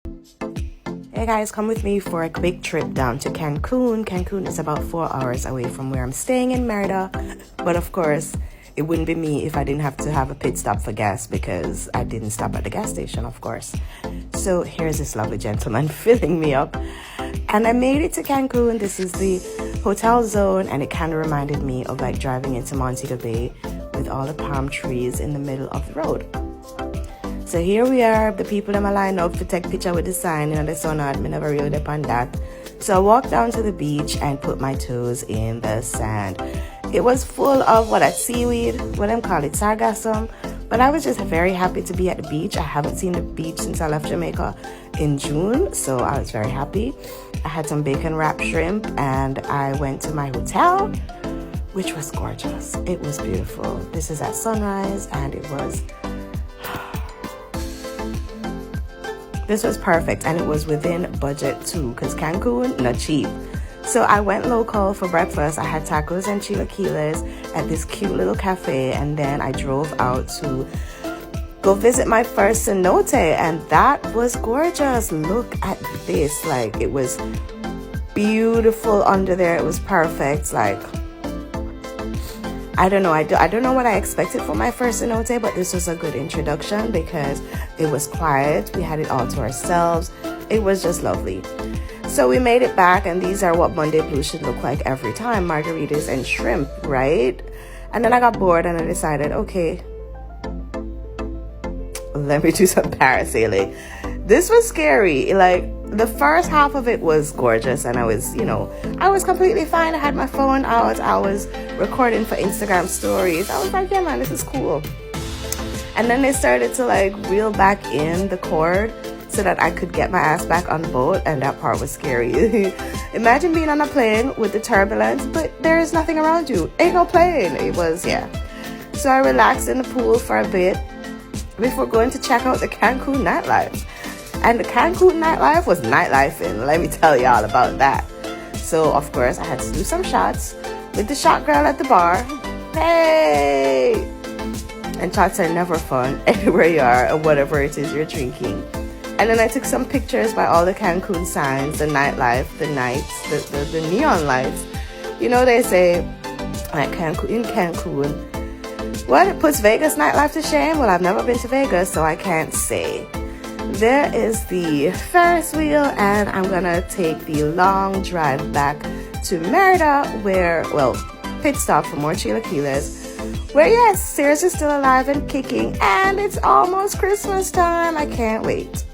Hey guys, come with me for a quick trip down to Cancun. Cancun is about 4 hours away from where I'm staying in Merida. But of course, it wouldn't be me if I didn't have to have a pit stop for gas because I didn't stop at the gas station, of course. So here's this lovely gentleman filling me up. And I made it to Cancun. This is the hotel zone, and it kind of reminded me of like driving into Montego Bay with all the palm trees in the middle of the road. So here we are, the people in my line up to take picture with the sign, the sun out, me never really depend on that. So I walked down to the beach and put my toes in the sand. It was full of seaweed, what them call it, sargassum. But I was just very happy to be at the beach. I haven't seen the beach since I left Jamaica in June, so I was very happy. I had some bacon wrapped shrimp and I went to my hotel, which was gorgeous. It was beautiful. This is at sunrise and this was perfect, and it was within budget too, because Cancun, not cheap. So I went local for breakfast. I had tacos and chilaquiles at this cute little cafe, and then I drove out to go visit my first cenote, and that was gorgeous. Look at this. Like, it was beautiful under there. It was perfect. Like, I don't know. I don't know what I expected for my first cenote, but this was a good introduction because it was quiet. We had it all to ourselves. It was just lovely. So we made it back, and these are what Monday Blue should look like every time: margaritas and shrimp, right? And then I got bored and I decided, okay, let me do some parasailing. This was scary. Like, the first half of it was gorgeous, and I was completely fine. I had my phone out. I was recording for Instagram stories. I was like, yeah, man, this is cool. And then they started to like reel back in the cord so that I could get my ass back on the boat, and that part was scary. Imagine being on a plane with the turbulence, but there is nothing around you. Ain't no plane. It was, yeah. So I relaxed in the pool for a bit before going to check out the Cancun nightlife. And the Cancun nightlife was nightlifing. Let me tell y'all about that. So, of course, I had to do some shots with the shot girl at the bar. Hey! And shots are never fun anywhere you are or whatever it is you're drinking. And then I took some pictures by all the Cancun signs, the nightlife, the nights, the neon lights. You know, they say like in Cancun, well, it puts Vegas nightlife to shame. Well, I've never been to Vegas, so I can't say. There is the Ferris wheel, and I'm gonna take the long drive back to Merida, where, well, pit stop for more chilaquiles, where, yes, Sears is still alive and kicking, and it's almost Christmas time. I can't wait.